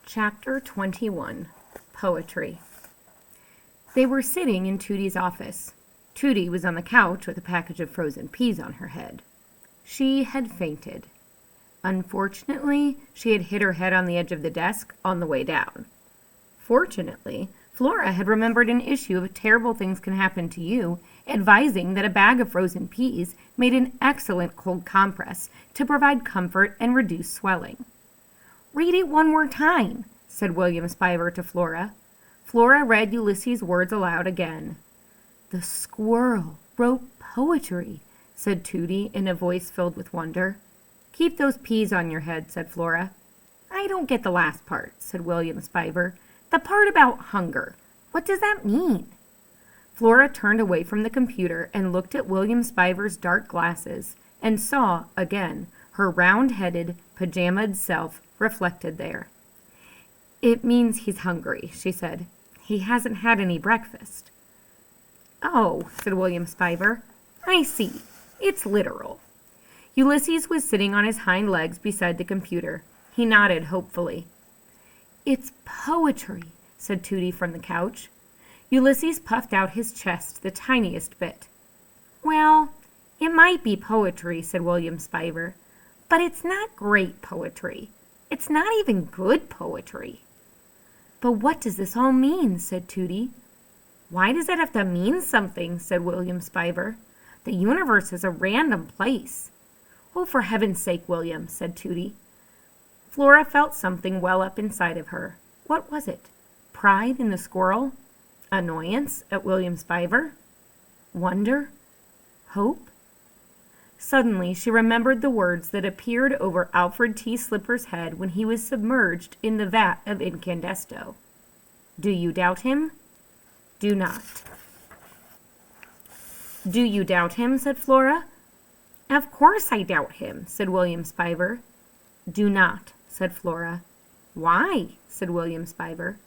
Chapter 21. Poetry. They were sitting in Tootie's office. Tootie was on the couch with a package of frozen peas on her head. She had fainted. Unfortunately, she had hit her head on the edge of the desk on the way down. Fortunately, Flora had remembered an issue of Terrible Things Can Happen to You, advising that a bag of frozen peas made an excellent cold compress to provide comfort and reduce swelling. "Read it one more time," said William Spiver to Flora. Flora read Ulysses' words aloud again. "The squirrel wrote poetry," said Tootie in a voice filled with wonder. "Keep those peas on your head," said Flora. "I don't get the last part," said William Spiver. "The part about hunger. What does that mean?" Flora turned away from the computer and looked at William Spiver's dark glasses and saw, again, her round-headed, pajamaed self reflected there. "It means he's hungry," she said. "He hasn't had any breakfast." "Oh," said William Spiver. "I see. It's literal." Ulysses was sitting on his hind legs beside the computer. He nodded hopefully. "It's poetry," said Tootie from the couch. Ulysses puffed out his chest the tiniest bit. "Well, it might be poetry," said William Spiver, "but it's not great poetry. It's not even good poetry." "But what does this all mean?" said Tootie. "Why does it have to mean something?" said William Spiver. "The universe is a random place." "Oh, for heaven's sake, William," said Tootie. Flora felt something well up inside of her. What was it? Pride in the squirrel? Annoyance at William Spiver? Wonder? Hope? Suddenly she remembered the words that appeared over Alfred T. Slipper's head when he was submerged in the vat of incandesto. "Do you doubt him? Do not." "Do you doubt him?" said Flora. "Of course I doubt him," said William Spiver. "Do not," said Flora. "Why?" said William Spiver.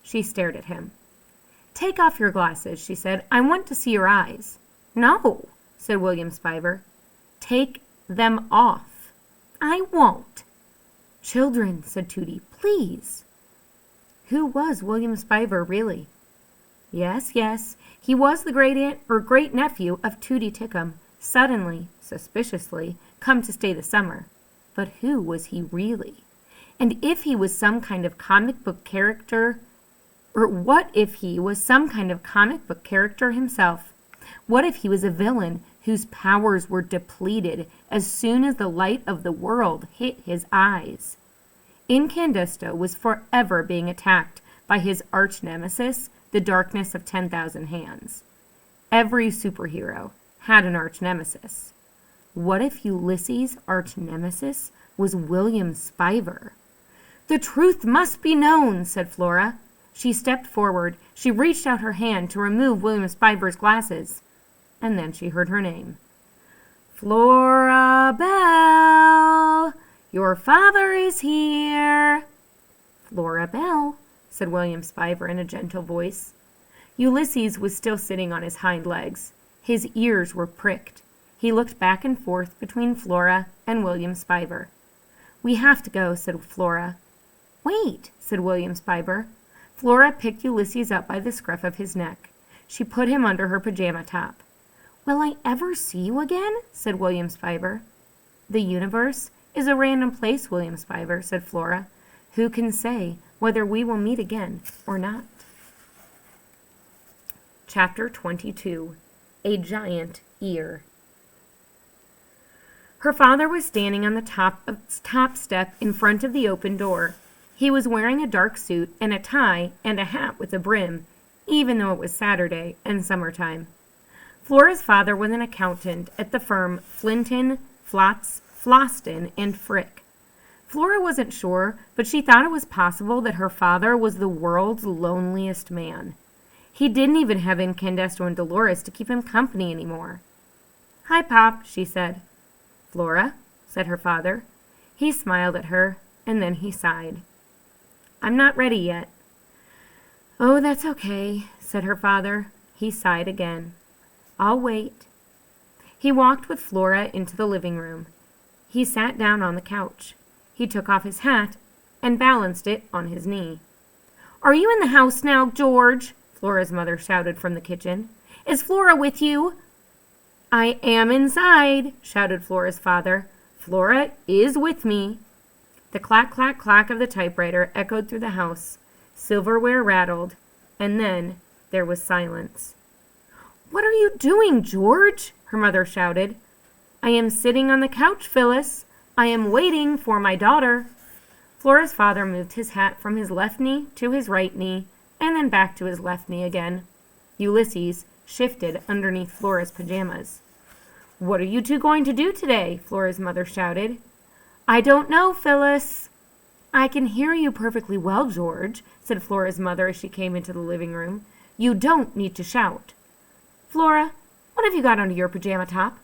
She stared at him. "Take off your glasses," she said. "I want to see your eyes." "No," said William Spiver. "Take them off." "I won't." "Children," said Tootie, "please." Who was William Spiver really? Yes, he was the great-nephew of Tootie Tickum, suddenly, suspiciously, come to stay the summer. But who was he really? And if he was some kind of comic book character, or what if he was some kind of comic book character himself? What if he was a villain whose powers were depleted as soon as the light of the world hit his eyes? Incandesto was forever being attacked by his arch-nemesis, the darkness of 10,000 hands. Every superhero had an arch-nemesis. What if Ulysses' arch-nemesis was William Spiver? "The truth must be known," said Flora. She stepped forward. She reached out her hand to remove William Spiver's glasses. And then she heard her name. "Flora Bell, your father is here." "Flora Bell," said William Spiver in a gentle voice. Ulysses was still sitting on his hind legs. His ears were pricked. He looked back and forth between Flora and William Spiver. "We have to go," said Flora. "Wait," said William Spiver. Flora picked Ulysses up by the scruff of his neck. She put him under her pajama top. "Will I ever see you again?" said William Spiver. "The universe is a random place, William Spiver," said Flora. "Who can say whether we will meet again or not?" Chapter 22. A Giant Ear. Her father was standing on the top step in front of the open door. He was wearing a dark suit and a tie and a hat with a brim, even though it was Saturday and summertime. Flora's father was an accountant at the firm Flinton, Floston, and Frick. Flora wasn't sure, but she thought it was possible that her father was the world's loneliest man. He didn't even have Incandesto and Dolores to keep him company anymore. "Hi, Pop," she said. "Flora," said her father. He smiled at her, and then he sighed. "I'm not ready yet." "Oh, that's okay," said her father. He sighed again. "I'll wait." He walked with Flora into the living room. He sat down on the couch. He took off his hat and balanced it on his knee. "Are you in the house now, George?" Flora's mother shouted from the kitchen. "Is Flora with you?" "I am inside," shouted Flora's father. "Flora is with me." The clack, clack, clack of the typewriter echoed through the house. Silverware rattled, and then there was silence. "What are you doing, George?" her mother shouted. "I am sitting on the couch, Phyllis. I am waiting for my daughter." Flora's father moved his hat from his left knee to his right knee, and then back to his left knee again. Ulysses shifted underneath Flora's pajamas. "What are you two going to do today?" Flora's mother shouted. "I don't know, Phyllis." "I can hear you perfectly well, George," said Flora's mother as she came into the living room. "You don't need to shout." "Flora, what have you got under your pajama top?"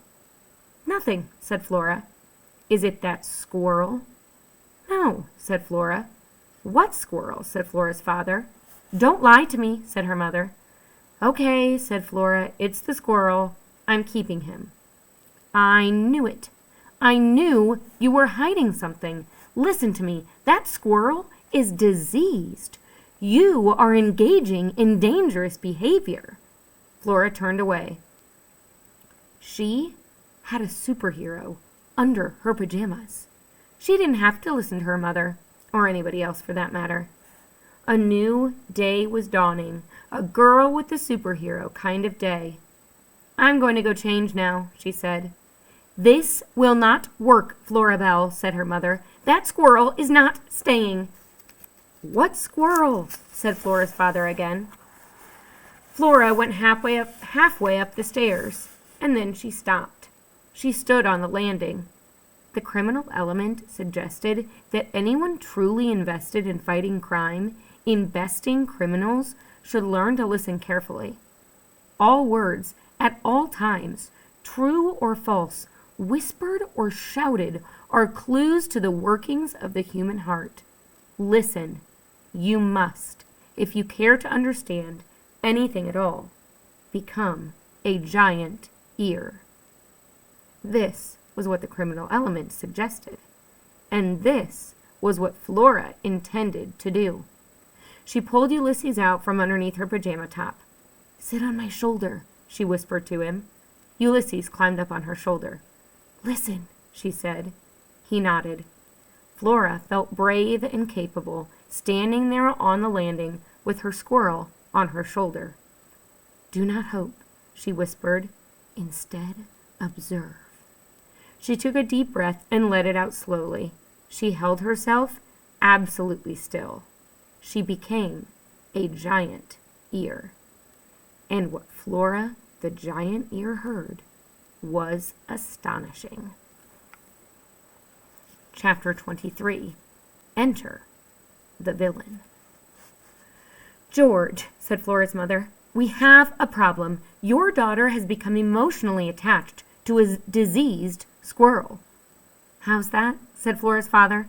"Nothing," said Flora. "Is it that squirrel?" "No," said Flora. "What squirrel?" said Flora's father. "Don't lie to me," said her mother. "Okay," said Flora, "it's the squirrel. I'm keeping him." "I knew it. I knew you were hiding something. Listen to me. That squirrel is diseased. You are engaging in dangerous behavior." Flora turned away. She had a superhero under her pajamas. She didn't have to listen to her mother, or anybody else for that matter. A new day was dawning, a girl with a superhero kind of day. "I'm going to go change now," she said. "This will not work, Florabelle," said her mother. "That squirrel is not staying." "What squirrel?" said Flora's father again. Flora went halfway up the stairs, and then she stopped. She stood on the landing. The criminal element suggested that anyone truly invested in fighting crime, in besting criminals, should learn to listen carefully. All words, at all times, true or false, whispered or shouted, are clues to the workings of the human heart. Listen. You must, if you care to understand anything at all, become a giant ear. This was what the criminal element suggested, and this was what Flora intended to do. She pulled Ulysses out from underneath her pajama top. "Sit on my shoulder," she whispered to him. Ulysses climbed up on her shoulder. "Listen," she said. He nodded. Flora felt brave and capable, standing there on the landing with her squirrel on her shoulder. "Do not hope," she whispered. "Instead, observe." She took a deep breath and let it out slowly. She held herself absolutely still. She became a giant ear. And what Flora, the giant ear, heard was astonishing. Chapter 23. Enter the villain. "George," said Flora's mother, "we have a problem. Your daughter has become emotionally attached to a diseased squirrel." "How's that?" said Flora's father.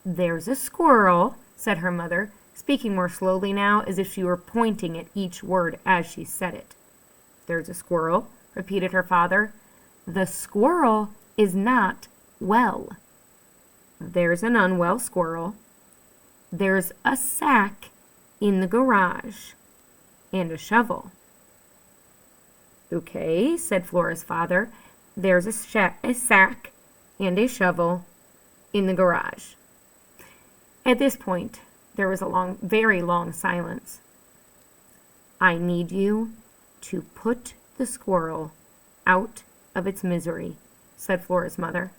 "There's a squirrel," said her mother, speaking more slowly now, as if she were pointing at each word as she said it. "There's a squirrel," repeated her father. "The squirrel is not well." "There's an unwell squirrel." "There's a sack in the garage and a shovel." "Okay," said Flora's father. "There's a sack and a shovel in the garage." At this point, there was a very long silence. "I need you to put the squirrel out of its misery," said Flora's mother.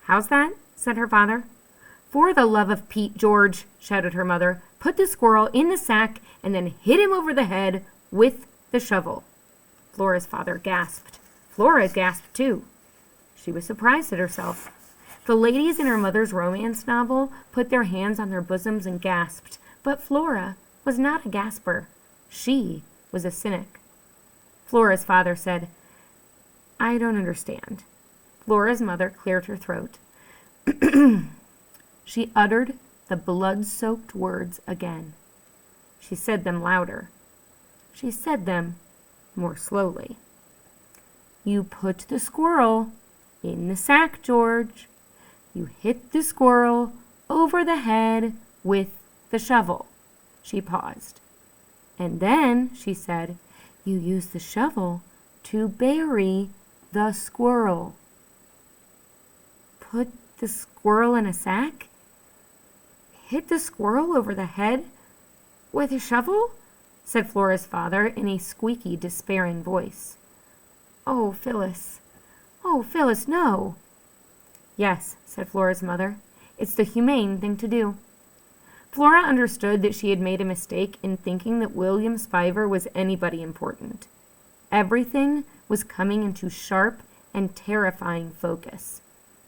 "How's that?" said her father. "For the love of Pete, George," shouted her mother, "put the squirrel in the sack and then hit him over the head with the shovel." Flora's father gasped. Flora gasped too. She was surprised at herself. The ladies in her mother's romance novel put their hands on their bosoms and gasped, but Flora was not a gasper. She was a cynic. Flora's father said, "I don't understand." Flora's mother cleared her throat. She uttered the blood-soaked words again. She said them louder. She said them more slowly. "You put the squirrel in the sack, George. You hit the squirrel over the head with the shovel. She paused. And then, she said, you use the shovel to bury the squirrel. Put the squirrel in a sack? Hit the squirrel over the head with a shovel? Said Flora's father in a squeaky, despairing voice. Oh, Phyllis, no. Yes, said Flora's mother. It's the humane thing to do. Flora understood that she had made a mistake in thinking that William Spiver was anybody important. Everything was coming into sharp and terrifying focus.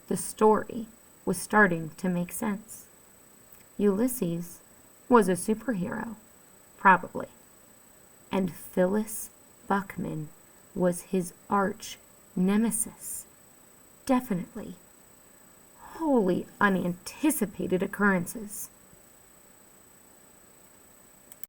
The story was starting to make sense. Ulysses was a superhero, probably. And Phyllis Buckman was his arch nemesis. Definitely. Wholly unanticipated occurrences.